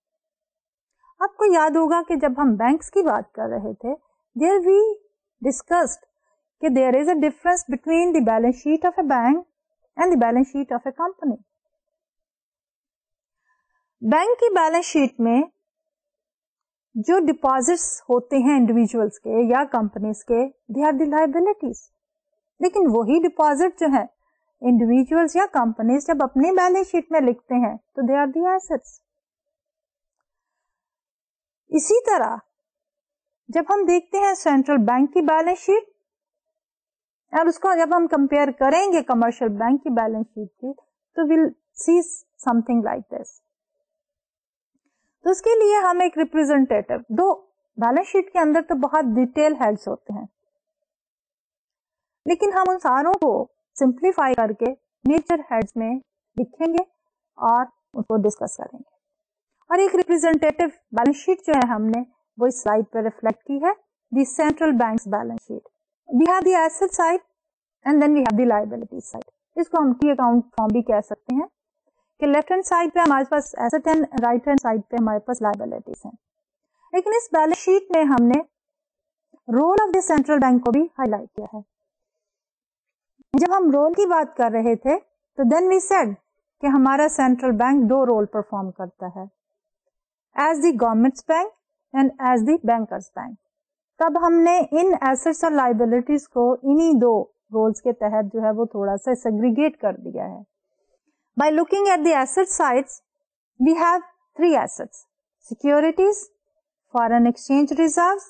आपको याद होगा कि जब हम banks की बात कर रहे थे, there we discussed कि there is a difference between the balance sheet of a bank and the balance sheet of a company. Bank की बैलेंस शीट में जो डिपॉजिट्स होते हैं इंडिविजुअल्स के या कंपनीज के, दे आर द लायबिलिटीज। लेकिन वही डिपॉजिट जो है इंडिविजुअल्स या कंपनीज जब अपनी बैलेंस शीट में लिखते हैं तो दे आर द एसेट्स। इसी तरह जब हम देखते हैं सेंट्रल बैंक की बैलेंस शीट और उसको जब हम कंपेयर करेंगे कमर्शियल बैंक की बैलेंस शीट की, तो will see something like this. तो उसके लिए हम एक रिप्रेजेंटेटिव, दो बैलेंस शीट के अंदर तो बहुत डिटेल हेड्स होते हैं, लेकिन हम उन सारों को सिंप्लीफाई करके मेजर हेड्स में लिखेंगे और उसको डिस्कस करेंगे। और एक रिप्रेजेंटेटिव बैलेंस शीट जो है हमने वो इस स्लाइड पर रिफ्लेक्ट की है, the central bank's balance sheet. We have the asset side and then we have the liability side. इसको हम की अकाउंट फॉर्म भी कह सकते हैं कि लेफ्ट हैंड साइड पे हमारे पास asset and right hand side पे हमारे पास लायबिलिटीज हैं। लेकिन इस बैलेंस शीट में हमने role of the central bank को भी हाईलाइट किया है। जब हम रोल की बात कर रहे थे तो देन वी सेड कि हमारा सेंट्रल बैंक दो रोल परफॉर्म करता है, as the government's bank and as the bankers bank. तब हमने इन एसेट्स और लायबिलिटीज को इन्हीं दो रोल्स के तहत जो है वो थोड़ा सा सेग्रीगेट कर दिया है। By looking at the asset sides, we have three assets: securities, foreign exchange reserves,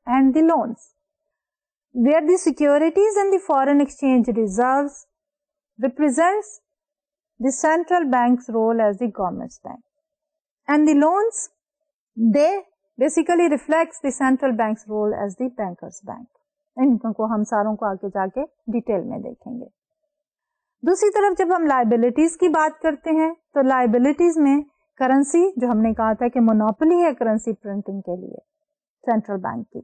and the loans, where the securities and the foreign exchange reserves represents the central bank's role as the government's bank, and the loans, they basically reflects the central bank's role as the banker's bank. इनको हम सारों को आगे जाके detail में देखेंगे। दूसरी तरफ जब हम लायबिलिटीज की बात करते हैं तो लायबिलिटीज में करेंसी, जो हमने कहा था कि मोनोपोली है करेंसी प्रिंटिंग के लिए सेंट्रल बैंक की,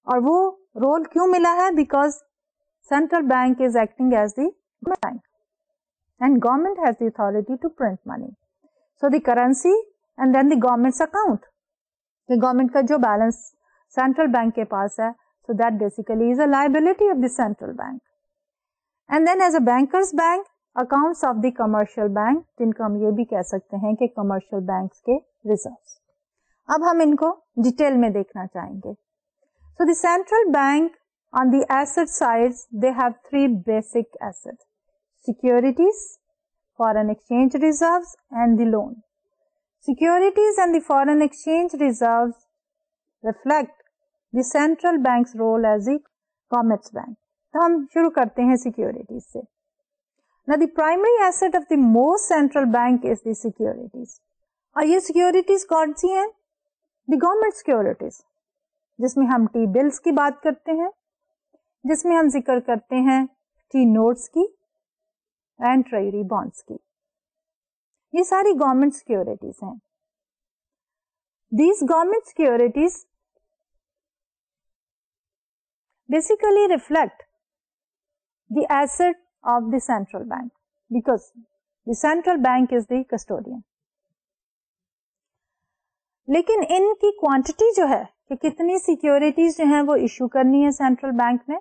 और वो रोल क्यों मिला है? Because central bank is acting as the bank and government has the authority to print money, so the currency and then the government's account, government का जो बैलेंस सेंट्रल बैंक के पास है, so that basically is a liability of the central bank. And then as a banker's bank, accounts of the commercial bank, जिनको हम ये भी कह सकते हैं कि commercial banks के reserves. अब हम इनको डिटेल में देखना चाहेंगे। So the central bank on the asset sides, they have three basic assets: securities, foreign exchange reserves, and the loan. Securities and the foreign exchange reserves reflect the central bank's role as the government's bank. तो हम शुरू करते हैं securities से। Now the primary asset of the most central bank is the securities. और ये securities कौन सी हैं? The government securities, जिसमें हम टी बिल्स की बात करते हैं, जिसमें हम जिक्र करते हैं टी नोट्स की एंड ट्रेजरी बॉन्ड्स की। ये सारी गवर्नमेंट सिक्योरिटीज हैं। These government securities basically reflect the asset of the central bank because the central bank is the custodian. लेकिन इनकी क्वांटिटी जो है कि कितनी सिक्योरिटीज जो हैं वो इशू करनी है सेंट्रल बैंक ने,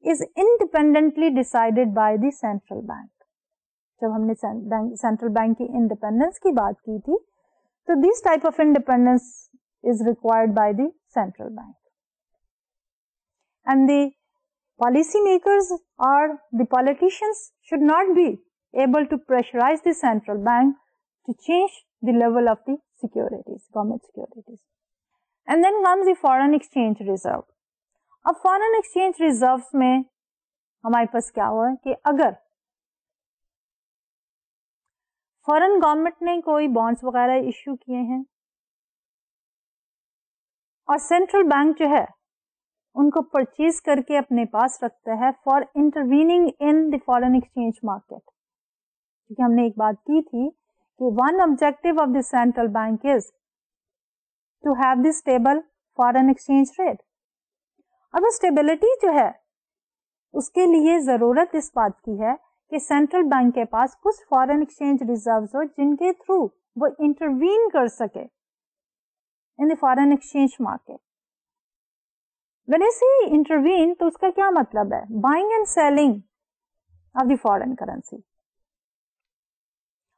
is independently decided by the central bank. जब हमने सेंट्रल बैंक की इंडिपेंडेंस की बात की थी, तो this type of independence is required by the central bank. And the policymakers or the politicians should not be able to pressurize the central bank to change the level of the securities, government securities. And then comes the foreign exchange reserve. अब foreign exchange reserves में हमारे पास क्या हुआ है कि अगर foreign government ने कोई बॉन्ड्स वगैरह इश्यू किए हैं और सेंट्रल बैंक जो है उनको परचेज करके अपने पास रखता है for intervening in the foreign exchange market, क्योंकि हमने एक बात की थी कि one objective of the central bank is to have the stable foreign exchange rate. और वो स्टेबिलिटी जो है उसके लिए जरूरत इस बात की है कि सेंट्रल बैंक के पास कुछ फॉरेन एक्सचेंज रिजर्व्स हो जिनके थ्रू वो इंटरवीन कर सके इन the foreign exchange market. When I say intervene, तो उसका क्या मतलब है? Buying and selling of the foreign currency.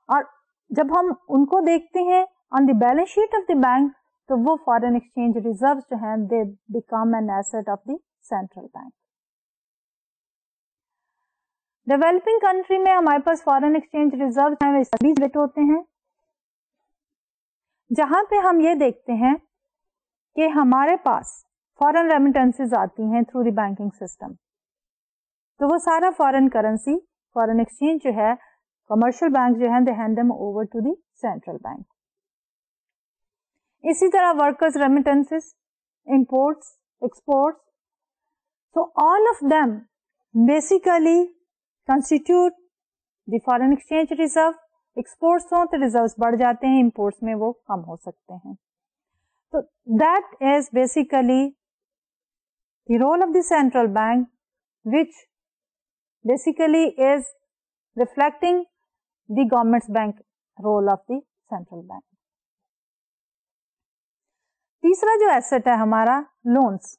और जब हम उनको देखते हैं on the balance sheet of the bank, तो वो foreign exchange reserves जो हैं, they become an asset of the central bank. Developing country में हमारे पास foreign exchange reserves हैं, वे सभी रेट होते हैं, जहां पे हम ये देखते हैं कि हमारे पास फॉरेन रेमिटेंसेस आती हैं थ्रू द बैंकिंग सिस्टम, तो वो सारा फॉरेन करेंसी, फॉरेन एक्सचेंज जो है, कमर्शियल बैंक जो है, they hand them over to the central bank. इसी तरह workers remittances, imports, exports, so all of them basically constitute the foreign exchange reserve. Exports हो तो रिजर्व्स बढ़ जाते हैं, इंपोर्ट्स में वो कम हो सकते हैं। तो that is basically the role of the central bank, which basically is reflecting the government's bank role of the central bank. तीसरा जो एसेट है हमारा लोन्स।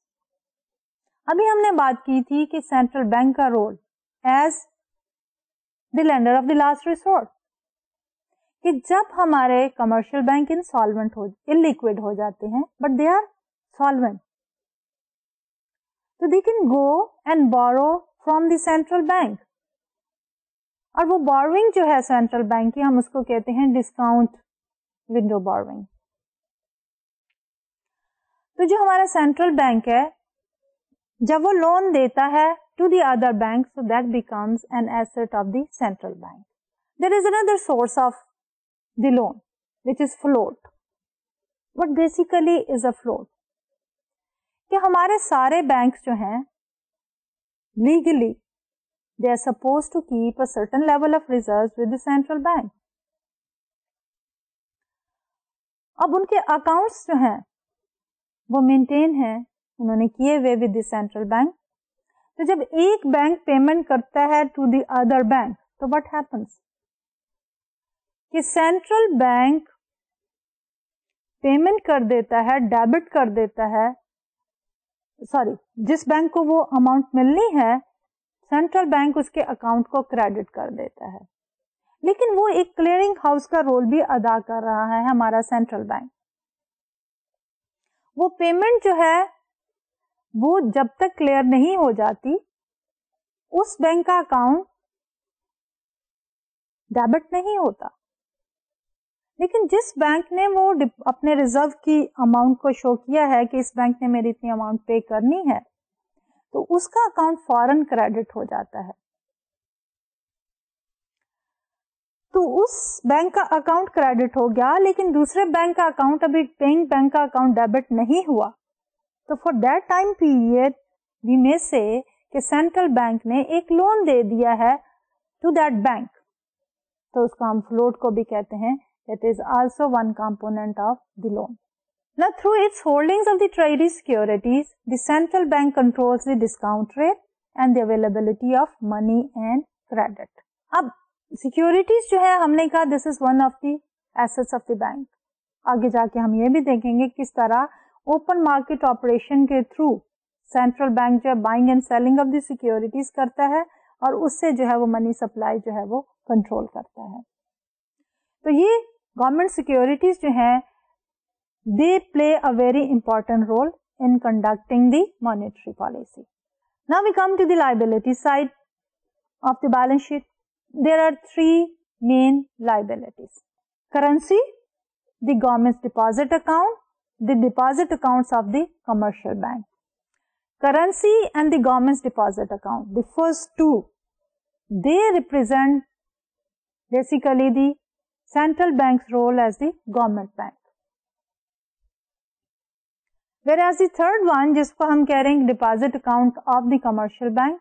अभी हमने बात की थी कि सेंट्रल बैंक का role as the lender of the last resort, कि जब हमारे कमर्शियल बैंक इनसॉल्वेंट हो, इलिक्विड हो जाते हैं, but they are solvent, so they can go and borrow from the central bank. और वो बोरोइंग जो है सेंट्रल बैंक की, हम उसको कहते हैं डिस्काउंट विंडो बोरोइंग। तो जो हमारा सेंट्रल बैंक है, जब वो लोन देता है to the other bank, so that becomes an asset of the central bank. There is another source of the loan which is float. What basically is a float? कि हमारे सारे banks जो हैं legally they are supposed to keep a certain level of reserves with the central bank. अब उनके accounts जो हैं वो मेंटेन हैं, उन्होंने किए हुए विद द सेंट्रल बैंक। तो जब एक बैंक पेमेंट करता है टू द अदर बैंक, तो व्हाट हैपेंस कि सेंट्रल बैंक पेमेंट कर देता है, डेबिट कर देता है, सॉरी, जिस बैंक को वो अमाउंट मिलनी है सेंट्रल बैंक उसके अकाउंट को क्रेडिट कर देता है। लेकिन वो एक क्लियरिंग हाउस का रोल भी अदा कर रहा है हमारा सेंट्रल बैंक। वो पेमेंट जो है वो जब तक क्लियर नहीं हो जाती, उस बैंक का अकाउंट डेबिट नहीं होता। लेकिन जिस बैंक ने वो अपने रिजर्व की अमाउंट को शो किया है कि इस बैंक ने मेरी इतनी अमाउंट पे करनी है, तो उसका अकाउंट फौरन क्रेडिट हो जाता है। तो उस बैंक का अकाउंट क्रेडिट हो गया, लेकिन दूसरे बैंक का अकाउंट अभी पेइंग बैंक का अकाउंट डेबिट नहीं हुआ। तो for that time period we may से कि सेंट्रल बैंक ने एक लोन दे दिया है टू दैट बैंक, तो उसको हम फ्लोट को भी कहते हैं। It is also one component of the loan. Now, through its holdings of the treasury securities, the central bank controls the discount rate and the availability of money and credit. अब securities जो है हमने कहा this is one of the assets of the bank. आगे जाके हम ये भी देखेंगे किस तरह open market operation के through central bank जो है buying and selling of the securities करता है और उससे जो है वो money supply जो है वो control करता है। तो ये government securities जो है they play a very important role in conducting the monetary policy. Now we come to the liability side of the balance sheet. There are three main liabilities. Currency, the government's deposit account, the deposit accounts of the commercial bank. Currency and the government's deposit account, the first two, they represent basically the central bank's role as the government bank. Whereas the third one, जिसको हम कह रहे हैं deposit account of the commercial bank,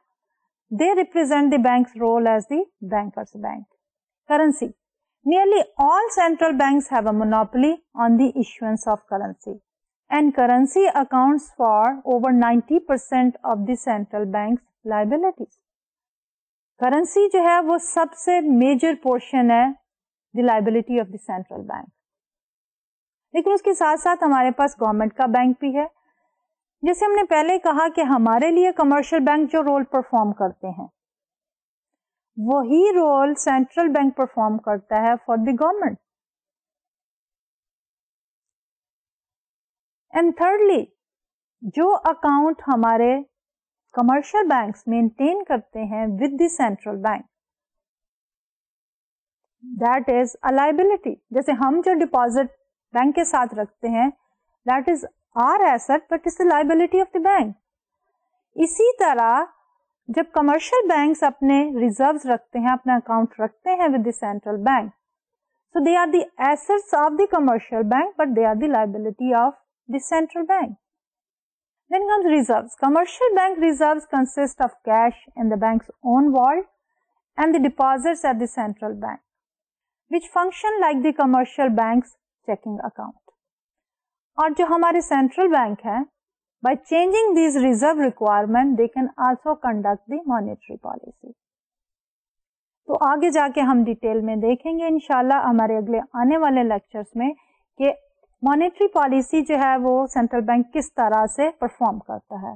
they represent the banks role as the bankers bank. Currency, nearly all central banks have a monopoly on the issuance of currency, and currency accounts for over 90% of the central bank's liabilities. Currency जो है वो सबसे major portion है the liability of the central bank. लेकिन उसके साथ साथ हमारे पास गवर्नमेंट का बैंक भी है। जैसे हमने पहले कहा कि हमारे लिए कमर्शियल बैंक जो रोल परफॉर्म करते हैं, वही रोल सेंट्रल बैंक परफॉर्म करता है for the government. And thirdly, जो अकाउंट हमारे कमर्शियल बैंक्स मेंटेन करते हैं with the central bank, that is a liability. जैसे हम जो डिपॉजिट बैंक के साथ रखते हैं, that is our asset but is the liability of the bank. इसी तरह जब कमर्शियल बैंक्स अपने रिजर्व्स रखते हैं, अपना अकाउंट रखते हैं with the central bank, so they are the assets of the commercial bank but they are the liability of the central bank. Then comes reserves. Commercial bank reserves consist of cash in the bank's own vault and the deposits at the central bank, which function like the commercial bank's checking account. और जो हमारे central bank है, by changing these reserve requirement, they can also conduct the monetary policy. तो आगे जाके हम detail में देखेंगे इंशाल्लाह हमारे अगले आने वाले लेक्चर्स में कि मॉनेटरी पॉलिसी जो है वो सेंट्रल बैंक किस तरह से परफॉर्म करता है।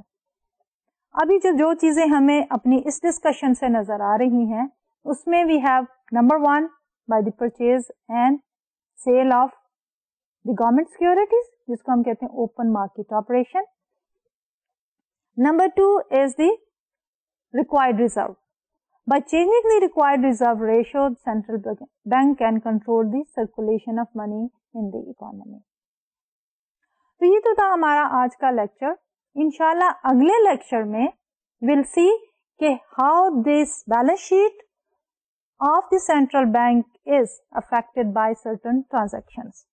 अभी जो चीजें हमें अपनी इस डिस्कशन से नजर आ रही हैं, उसमें we have number 1 by the purchase and sale of the government securities, जिसको हम कहते हैं open market operation. Number 2 is the required reserve. By changing the required reserve ratio, the central bank can control the circulation of money in the economy. तो ये तो था हमारा आज का लेक्चर. इंशाल्लाह अगले लेक्चर में we'll see कि how this balance sheet of the central bank is affected by certain transactions.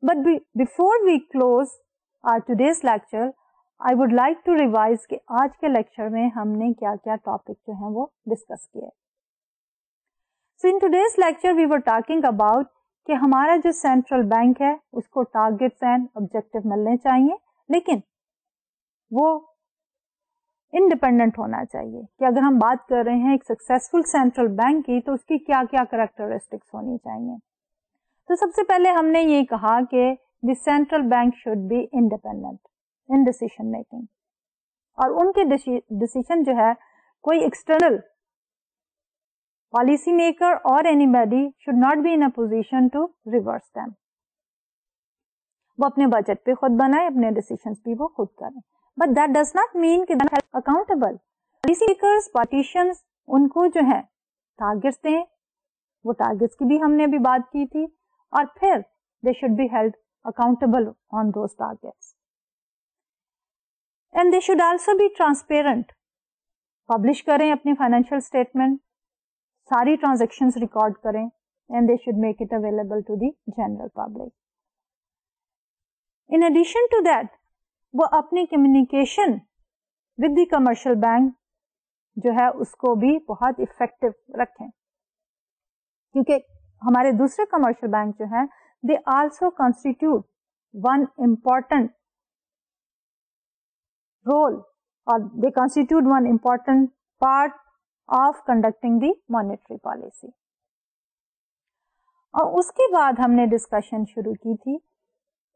But before we close our today's lecture, I would like to revise कि आज के लेक्चर में हमने क्या क्या टॉपिक जो हैं वो डिस्कस किए. So in today's lecture we were talking about कि हमारा जो सेंट्रल बैंक है उसको टारगेट्स एंड ऑब्जेक्टिव मिलने चाहिए, लेकिन वो इंडिपेंडेंट होना चाहिए. कि अगर हम बात कर रहे हैं एक सक्सेसफुल सेंट्रल बैंक की तो उसकी क्या क्या कैरेक्टरिस्टिक्स होनी चाहिए. तो सबसे पहले हमने ये कहा कि the central bank should be independent in decision making, और उनके डिसीजन जो है कोई एक्सटर्नल पॉलिसी मेकर और anybody should not be in a position to reverse them. वो अपने बजट पे खुद बनाए, अपने डिसीजंस भी वो खुद करें. But that does not mean कि they are accountable. Policy makers, politicians, उनको जो है टारगेट्स दें, वो टारगेट्स की भी हमने अभी बात की थी, और फिर they should be held accountable on those targets. And they should also be transparent. Publish करें अपने फाइनेंशियल स्टेटमेंट, सारी ट्रांजैक्शंस रिकॉर्ड करें, and they should make it available to the general public. In addition to that वो अपनी communication with the commercial bank जो है उसको भी बहुत इफेक्टिव रखें, क्योंकि हमारे दूसरे कमर्शियल बैंक जो हैं they also constitute one important role, और they constitute one important part of conducting the monetary policy. और उसके बाद हमने डिस्कशन शुरू की थी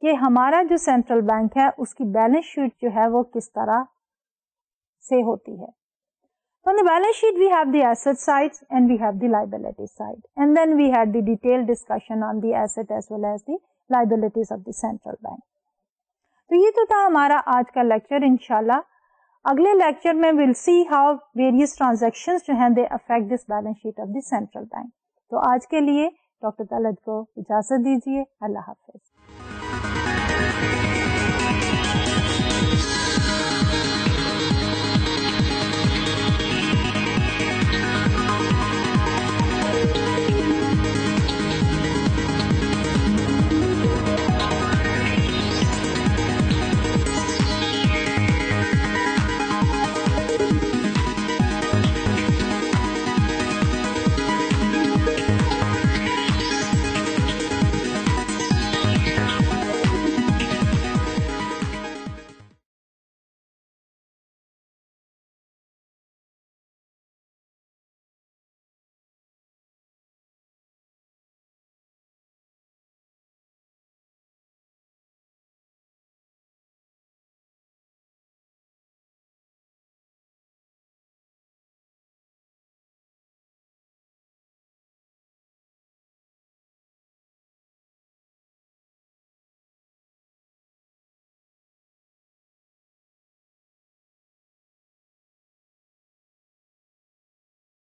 कि हमारा जो सेंट्रल बैंक है उसकी बैलेंस शीट जो है वो किस तरह से होती है. On the balance sheet we have the asset sides and we have the liability side, and then we had the detailed discussion on the asset as well as the liabilities of the central bank. तो ये तो था हमारा आज का lecture. इंशाल्लाह अगले lecture में we'll see how various transactions जो हैं they affect this balance sheet of the central bank. तो आज के लिए डॉक्टर तलत को इजाजत दीजिए. अल्लाह हाफिज.